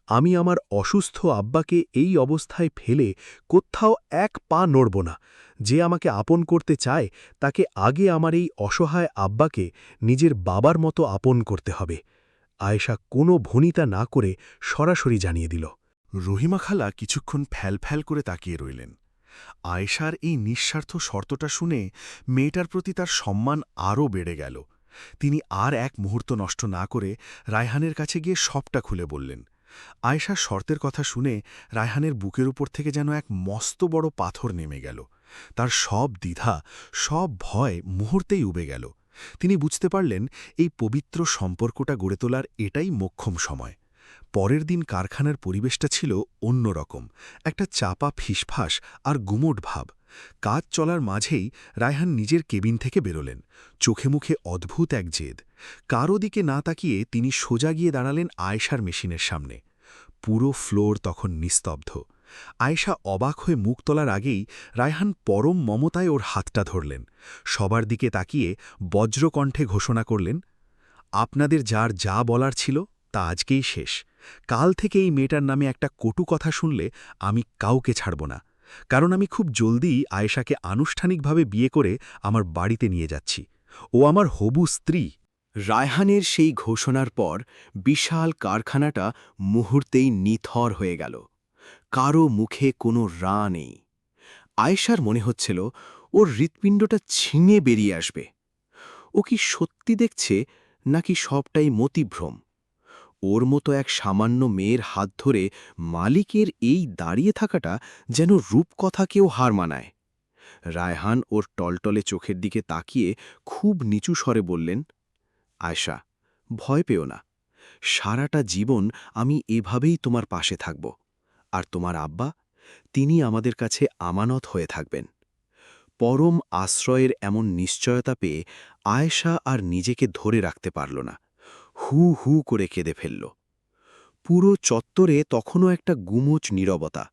আমি আমার অসুস্থ আব্বাকে এই অবস্থায় ফেলে কোথাও এক পা নড়ব না। যে আমাকে আপন করতে চায় তাকে আগে আমার এই অসহায় আব্বাকে নিজের বাবার মতো আপন করতে হবে। আয়েশা কোনো ভনিতা না করে সরাসরি জানিয়ে দিল। রহিমা খালা কিছুক্ষণ ফ্যাল করে তাকিয়ে রইলেন। আয়েশার এই নিঃস্বার্থ শর্তটা শুনে মেয়েটার প্রতি তার সম্মান আরও বেড়ে গেল। তিনি আর এক মুহূর্ত নষ্ট না করে রায়হানের কাছে গিয়ে সবটা খুলে বললেন। আয়েশার শর্তের কথা শুনে রায়হানের বুকের উপর থেকে যেন এক মস্ত বড় পাথর নেমে গেল। তার সব দ্বিধা, সব ভয় মুহূর্তেই উবে গেল। তিনি বুঝতে পারলেন এই পবিত্র সম্পর্কটা গড়ে তোলার এটাই মোক্ষম সময়। পরের দিন কারখানার পরিবেশটা ছিল অন্যরকম, একটা চাপা ফিসফাস আর গুমোট ভাব। কাজ চলার মাঝেই রায়হান নিজের কেবিন থেকে বেরোলেন, চোখে মুখে অদ্ভুত এক জেদ। কারো দিকে না তাকিয়ে তিনি সোজা গিয়ে দাঁড়ালেন আয়েশার মেশিনের সামনে। পুরো ফ্লোর তখন নিস্তব্ধ। আয়েশা অবাক হয়ে মুখ তোলার আগেই রায়হান পরম মমতায় ওর হাতটা ধরলেন। সবার দিকে তাকিয়ে বজ্রকণ্ঠে ঘোষণা করলেন, আপনাদের যার যা বলার ছিল তা আজকেই শেষ। কাল থেকে এই মেয়েটার নামে একটা কটু কথা শুনলে আমি কাউকে ছাড়ব না, কারণ আমি খুব জলদিই আয়েশাকে আনুষ্ঠানিকভাবে বিয়ে করে আমার বাড়িতে নিয়ে যাচ্ছি। ও আমার হবু স্ত্রী। রায়হানের সেই ঘোষণার পর বিশাল কারখানাটা মুহূর্তেই নিথর হয়ে গেল। কারো মুখে কোনো রা নেই। আয়েশার মনে হচ্ছিল ওর হৃৎপিণ্ডটা ছিঁড়ে বেরিয়ে আসবে। ও কি সত্যি দেখছে নাকি সবটাই মতিভ্রম? ওর মতো এক সামান্য মেয়ের হাত ধরে মালিকের এই দাঁড়িয়ে থাকাটা যেন রূপকথাকেও হার মানায়। রায়হান ওর টলটলে চোখের দিকে তাকিয়ে খুব নিচু স্বরে বললেন, আয়শা, ভয় পেও না। সারাটা জীবন আমি এভাবেই তোমার পাশে থাকব। আর তোমার আব্বা, তিনি আমাদের কাছে আমানত হয়ে থাকবেন। পরম আশ্রয়ের এমন নিশ্চয়তা পেয়ে আয়েশা আর নিজেকে ধরে রাখতে পারল না। হু হু করে কেঁদে ফেলল। পুরো চত্বরে তখনও একটা গুমোচ নীরবতা।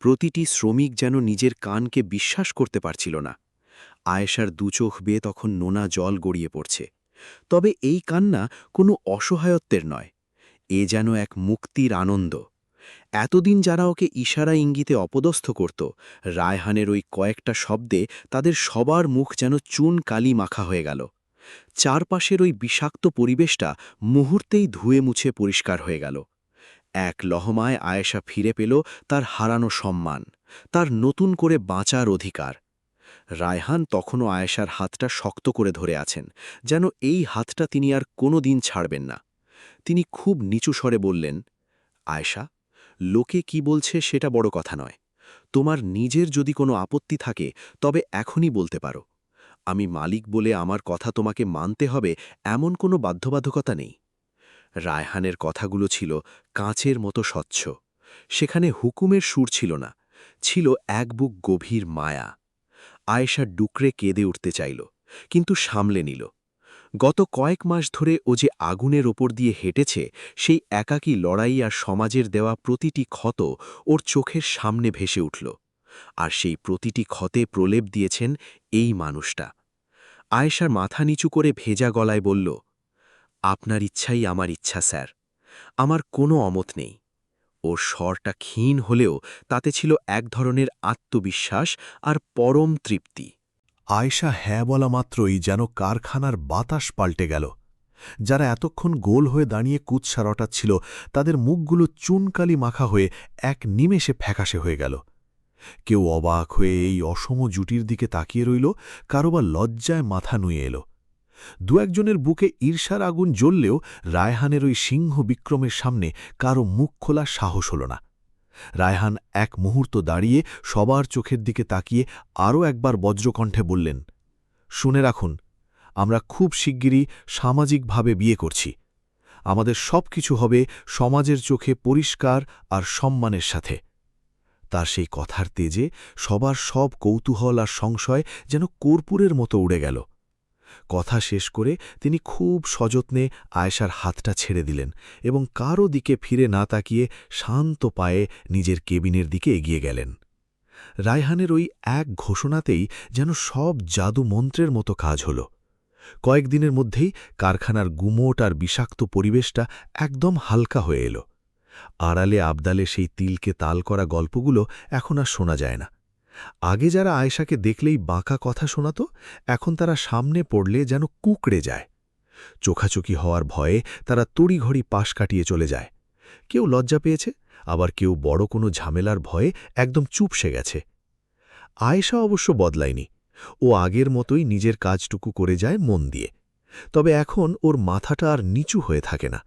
প্রতিটি শ্রমিক যেন নিজের কানকে বিশ্বাস করতে পারছিল না। আয়েশার দুচোখ বেয়ে তখন নোনা জল গড়িয়ে পড়ছে। তবে এই কান্না কোনো অসহায়ত্বের নয়, এ যেন এক মুক্তির আনন্দ। এতদিন যারা ওকে ইশারা ইঙ্গিতে অপদস্থ করত, রায়হানের ওই কয়েকটা শব্দে তাদের সবার মুখ যেন চুন কালি মাখা হয়ে গেল। চারপাশের ওই বিষাক্ত পরিবেশটা মুহূর্তেই ধুয়ে মুছে পরিষ্কার হয়ে গেল। এক লহমায় আয়েশা ফিরে পেল তার হারানো সম্মান, তার নতুন করে বাঁচার অধিকার। রায়হান তখনও আয়েশার হাতটা শক্ত করে ধরে আছেন, যেন এই হাতটা তিনি আর কোনো দিন ছাড়বেন না। তিনি খুব নিচু স্বরে বললেন, আয়েশা, লোকে কি বলছে সেটা বড় কথা নয়। তোমার নিজের যদি কোনো আপত্তি থাকে তবে এখনই বলতে পারো। আমি মালিক বলে আমার কথা তোমাকে মানতে হবে এমন কোনো বাধ্যবাধকতা নেই। রায়হানের কথাগুলো ছিল কাঁচের মতো স্বচ্ছ। সেখানে হুকুমের সুর ছিল না, ছিল এক বুক গভীর মায়া। আয়েশা ডুকরে কেঁদে উঠতে চাইল, কিন্তু সামলে নিল। গত কয়েক মাস ধরে ও যে আগুনের ওপর দিয়ে হেঁটেছে, সেই একাকী লড়াই আর সমাজের দেওয়া প্রতিটি ক্ষত ওর চোখের সামনে ভেসে উঠল। আর সেই প্রতিটি ক্ষতে প্রলেপ দিয়েছেন এই মানুষটা। আয়েশার মাথা নিচু করে ভেজা গলায় বলল, আপনার ইচ্ছাই আমার ইচ্ছা স্যার, আমার কোনো অমত নেই। ওর স্বরটা ক্ষীণ হলেও তাতে ছিল এক ধরনের আত্মবিশ্বাস আর পরম তৃপ্তি। আয়েশা হ্যাঁ বলা মাত্রই যেন কারখানার বাতাস পাল্টে গেল। যারা এতক্ষণ গোল হয়ে দাঁড়িয়ে কুৎসা রটাচ্ছিল, তাদের মুখগুলো চুনকালি মাখা হয়ে এক নিমেষে ফ্যাকাশে হয়ে গেল। কেউ অবাক হয়ে এই অসম জুটির দিকে তাকিয়ে রইল, কারো বা লজ্জায় মাথা নুয়ে এল। দু একজনের বুকে ঈর্ষার আগুন জ্বললেও রায়হানের ওই সিংহ বিক্রমের সামনে কারো মুখ খোলার সাহস হল না। রায়হান এক মুহূর্ত দাঁড়িয়ে সবার চোখের দিকে তাকিয়ে আরও একবার বজ্রকণ্ঠে বললেন, শুনে রাখুন, আমরা খুব শিগগিরই সামাজিকভাবে বিয়ে করছি। আমাদের সব কিছু হবে সমাজের চোখে পরিষ্কার আর সম্মানের সাথে। তার সেই কথার তেজে সবার সব কৌতূহল আর সংশয় যেন কর্পূরের মতো উড়ে গেল। কথা শেষ করে তিনি খুব সযত্নে আয়েশার হাতটা ছেড়ে দিলেন এবং কারও দিকে ফিরে না তাকিয়ে শান্ত পায়ে নিজের কেবিনের দিকে এগিয়ে গেলেন। রায়হানের ওই এক ঘোষণাতেই যেন সব জাদু মন্ত্রের মতো কাজ হল। কয়েকদিনের মধ্যেই কারখানার গুমোট আর বিষাক্ত পরিবেশটা একদম হালকা হয়ে এল। আড়ালে আবদালে সেই তিলকে তাল করা গল্পগুলো এখন আর শোনা যায় না। আগে যারা আয়েশাকে দেখলেই বাঁকা কথা শোনাত, এখন তারা সামনে পড়লে যেন কুঁকড়ে যায়। চোখাচোখি হওয়ার ভয়ে তারা তড়িঘড়ি পাশ কাটিয়ে চলে যায়। কেউ লজ্জা পেয়েছে, আবার কেউ বড় কোনো ঝামেলার ভয়ে একদম চুপসে গেছে। আয়েশা অবশ্য বদলায়নি। ও আগের মতোই নিজের কাজটুকু করে যায় মন দিয়ে। তবে এখন ওর মাথাটা আর নিচু হয়ে থাকে না।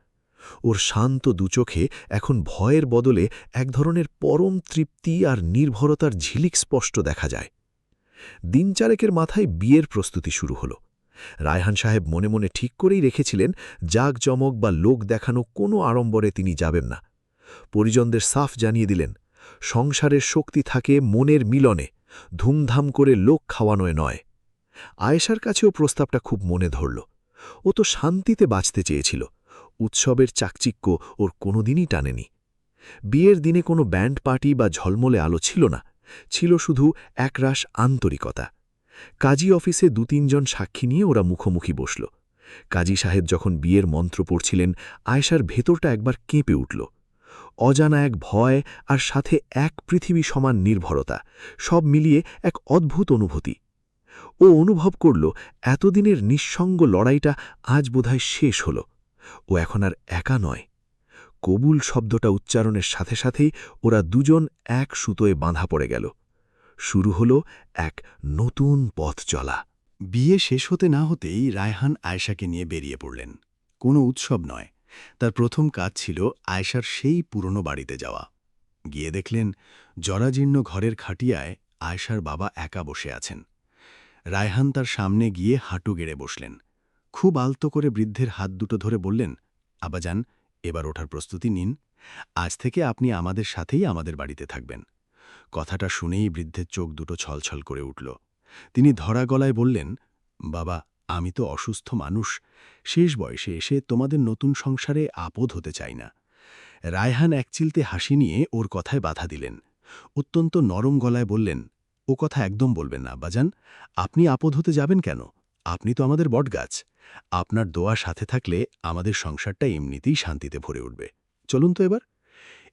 ওর শান্ত দুচোখে এখন ভয়ের বদলে এক ধরনের পরম তৃপ্তি আর নির্ভরতার ঝিলিক স্পষ্ট দেখা যায়। দিন চারেকের মাথায় বিয়ের প্রস্তুতি শুরু হল। রায়হান সাহেব মনে মনে ঠিক করেই রেখেছিলেন, জাঁকজমক বা লোক দেখানো কোনো আড়ম্বরে তিনি যাবেন না। পরিজনদের সাফ জানিয়ে দিলেন, সংসারের শক্তি থাকে মনের মিলনে, ধুমধাম করে লোক খাওয়ানোয় নয়। আয়েশার কাছেও প্রস্তাবটা খুব মনে ধরল। ও তো শান্তিতে বাঁচতে চেয়েছিল। উৎসবের চাকচিক্য ওর কোনোদিনই টানেনি। বিয়ের দিনে কোনো ব্যান্ড পার্টি বা ঝলমলে আলো ছিল না, ছিল শুধু একরাশ আন্তরিকতা। কাজী অফিসে ২-৩ জন সাক্ষী নিয়ে ওরা মুখোমুখি বসল। কাজী সাহেব যখন বিয়ের মন্ত্র পড়ছিলেন, আয়েশার ভেতরটা একবার কেঁপে উঠল। অজানা এক ভয় আর সাথে এক পৃথিবী সমান নির্ভরতা, সব মিলিয়ে এক অদ্ভুত অনুভূতি। ও অনুভব করল এতদিনের নিঃসঙ্গ লড়াইটা আজ বোধহয় শেষ হল। ও এখন আর একা নয়। কবুল শব্দটা উচ্চারণের সাথে সাথেই ওরা দুজন এক সুতোয় বাঁধা পড়ে গেল। শুরু হল এক নতুন পথ চলা। বিয়ে শেষ হতে না হতেই রায়হান আয়েশাকে নিয়ে বেরিয়ে পড়লেন। কোনো উৎসব নয়, তার প্রথম কাজ ছিল আয়েশার সেই পুরনো বাড়িতে যাওয়া। গিয়ে দেখলেন জরাজীর্ণ ঘরের খাটিয়ায় আয়েশার বাবা একা বসে আছেন। রায়হান তার সামনে গিয়ে হাঁটু গেড়ে বসলেন। খুব আলতো করে বৃদ্ধের হাত দুটো ধরে বললেন, আব্বাজান, এবার ওঠার প্রস্তুতি নিন। আজ থেকে আপনি আমাদের সাথেই আমাদের বাড়িতে থাকবেন। কথাটা শুনেই বৃদ্ধের চোখ দুটো ছলছল করে উঠল। তিনি ধরা গলায় বললেন, বাবা, আমি তো অসুস্থ মানুষ, শেষ বয়সে এসে তোমাদের নতুন সংসারে আপদ হতে চাই না। রায়হান একচিলতে হাসি নিয়ে ওর কথায় বাধা দিলেন। অত্যন্ত নরম গলায় বললেন, ও কথা একদম বলবেন না আব্বাজান। আপনি আপদ হতে যাবেন কেন? আপনি তো আমাদের বটগাছ। আপনার দোয়া সাথে থাকলে আমাদের সংসারটা এমনিতেই শান্তিতে ভরে উঠবে। চলুন তো এবার।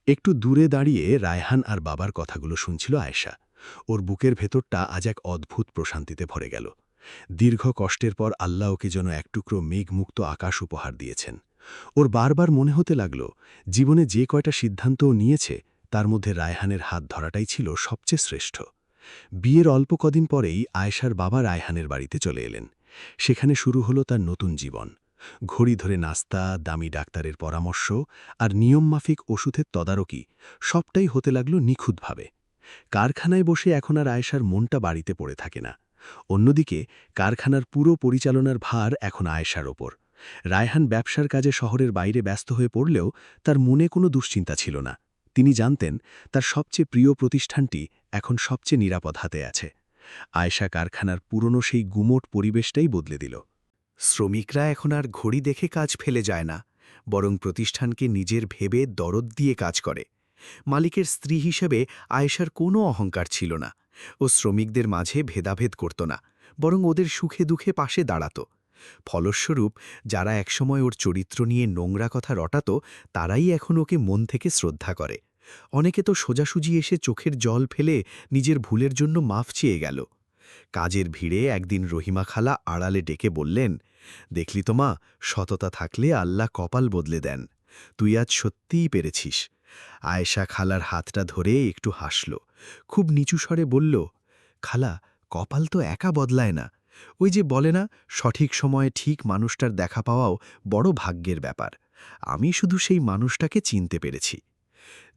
একটু দূরে দাঁড়িয়ে রায়হান আর বাবার কথাগুলো শুনছিল আয়েশা। ওর বুকের ভেতরটা আজ এক অদ্ভুত প্রশান্তিতে ভরে গেল। দীর্ঘ কষ্টের পর আল্লাহ ওকে যেন এক টুকরো মেঘমুক্ত আকাশ উপহার দিয়েছেন। ওর বারবার মনে হতে লাগল, জীবনে যে কয়টা সিদ্ধান্ত নিয়েছে তার মধ্যে রায়হানের হাত ধরাটাই ছিল সবচেয়ে শ্রেষ্ঠ। বিয়ের অল্প কদিন পরেই আয়েশার বাবা রায়হানের বাড়িতে চলে এলেন। সেখানে শুরু হলো তার নতুন জীবন। ঘড়ি ধরে নাস্তা, দামি ডাক্তারের পরামর্শ আর নিয়মমাফিক ওষুধের তদারকি সবটাই হতে লাগল নিখুঁতভাবে। কারখানায় বসে এখন আর আয়েশার মনটা বাড়িতে পড়ে থাকে না। অন্যদিকে কারখানার পুরো পরিচালনার ভার এখন আয়েশার ওপর। রায়হান ব্যবসার কাজে শহরের বাইরে ব্যস্ত হয়ে পড়লেও তার মনে কোনো দুশ্চিন্তা ছিল না। তিনি জানতেন তার সবচেয়ে প্রিয় প্রতিষ্ঠানটি এখন সবচেয়ে নিরাপদ হাতে আছে। আয়েশা কারখানার পুরনো সেই গুমোট পরিবেশটাই বদলে দিল। শ্রমিকরা এখন আর ঘড়ি দেখে কাজ ফেলে যায় না, বরং প্রতিষ্ঠানকে নিজের ভেবে দরদ দিয়ে কাজ করে। মালিকের স্ত্রী হিসেবে আয়েশার কোনো অহংকার ছিল না। ও শ্রমিকদের মাঝে ভেদাভেদ করত না, বরং ওদের সুখে দুঃখে পাশে দাঁড়াত। ফলস্বরূপ যারা একসময় ওর চরিত্র নিয়ে নোংরা কথা রটাত, তারাই এখন ওকে মন থেকে শ্রদ্ধা করে। অনেকে তো সোজাসুজি এসে চোখের জল ফেলে নিজের ভুলের জন্য মাফ চেয়ে গেল। কাজের ভিড়ে একদিন রহিমা খালা আড়ালে ডেকে বললেন, দেখলি তো মা, সততা থাকলে আল্লাহ কপাল বদলে দেন। তুই আজ সত্যিই পেরেছিস। আয়েশা খালার হাতটা ধরে একটু হাসল, খুব নিচু স্বরে বলল, খালা, কপাল তো একা বদলায় না। ওই যে বলে না, সঠিক সময়ে ঠিক মানুষটার দেখা পাওয়াও বড় ভাগ্যের ব্যাপার। আমি শুধু সেই মানুষটাকে চিনতে পেরেছি।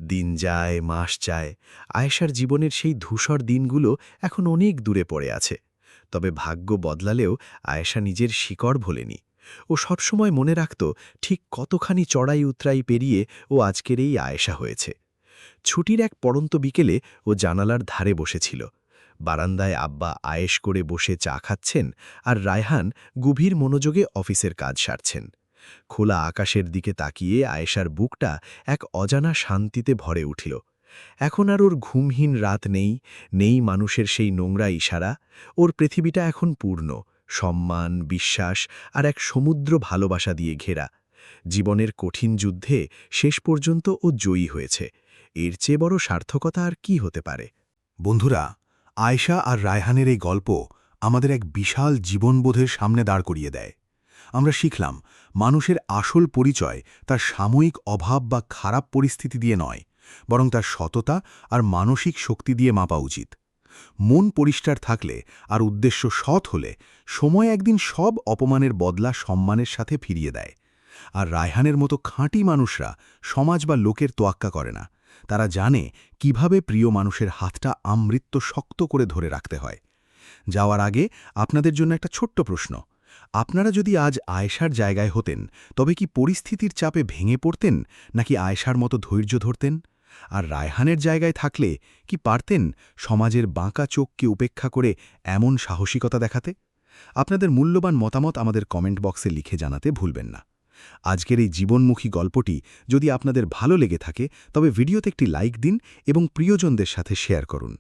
দিন যায়, মাস যায়, আয়েশার জীবনের সেই ধূসর দিনগুলো এখন অনেক দূরে পড়ে আছে। তবে ভাগ্য বদলালেও আয়েশা নিজের শিকড় ভোলেনি। ও সবসময় মনে রাখত ঠিক কতখানি চড়াই উতরাই পেরিয়ে ও আজকের এই আয়েশা হয়েছে। ছুটির এক পড়ন্ত বিকেলে ও জানালার ধারে বসেছিল। বারান্দায় আব্বা আয়েশ করে বসে চা খাচ্ছেন, আর রায়হান গভীর মনোযোগে অফিসের কাজ সারছেন। খোলা আকাশের দিকে তাকিয়ে আয়েশার বুকটা এক অজানা শান্তিতে ভরে উঠল। এখন আর ওর ঘুমহীন রাত নেই, নেই মানুষের সেই নোংরা ইশারা। ওর পৃথিবীটা এখন পূর্ণ, সম্মান, বিশ্বাস আর এক সমুদ্র ভালোবাসা দিয়ে ঘেরা। জীবনের কঠিন যুদ্ধে শেষ পর্যন্ত ও জয়ী হয়েছে। এর চেয়ে বড় সার্থকতা আর কি হতে পারে? বন্ধুরা, আয়েশা আর রায়হানের এই গল্প আমাদের এক বিশাল জীবনবোধের সামনে দাঁড় করিয়ে দেয়। আমরা শিখলাম, মানুষের আসল পরিচয় তার সাময়িক অভাব বা খারাপ পরিস্থিতি দিয়ে নয়, বরং তার সততা আর মানসিক শক্তি দিয়ে মাপা উচিত। মন পরিষ্কার থাকলে আর উদ্দেশ্য সৎ হলে সময় একদিন সব অপমানের বদলা সম্মানের সাথে ফিরিয়ে দেয়। আর রায়হানের মতো খাঁটি মানুষরা সমাজ বা লোকের তোয়াক্কা করে না। তারা জানে কিভাবে প্রিয় মানুষের হাতটা আমৃত্য শক্ত করে ধরে রাখতে হয়। যাওয়ার আগে আপনাদের জন্য একটা ছোট্ট প্রশ্ন। আপনারা যদি আজ আয়েশার জায়গায় হতেন, তবে কি পরিস্থিতির চাপে ভেঙে পড়তেন, নাকি আয়েশার মতো ধৈর্য ধরতেন? আর রায়হানের জায়গায় থাকলে কি পারতেন সমাজের বাঁকা চোখকে উপেক্ষা করে এমন সাহসিকতা দেখাতে? আপনাদের মূল্যবান মতামত আমাদের কমেন্ট বক্সে লিখে জানাতে ভুলবেন না। আজকের এই জীবনমুখী গল্পটি যদি আপনাদের ভালো লেগে থাকে, তবে ভিডিওতে একটি লাইক দিন এবং প্রিয়জনদের সাথে শেয়ার করুন।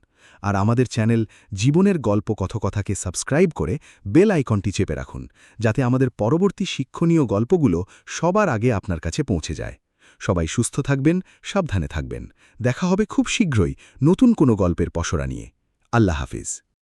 আর আমাদের চ্যানেল জীবনের গল্প কথকথাকে সাবস্ক্রাইব করে বেল আইকনটি চেপে রাখুন, যাতে আমাদের পরবর্তী শিক্ষণীয় গল্পগুলো সবার আগে আপনার কাছে পৌঁছে যায়। সবাই সুস্থ থাকবেন, সাবধানে থাকবেন। দেখা হবে খুব শীঘ্রই নতুন কোনো গল্পের পসরা নিয়ে। আল্লাহ হাফিজ।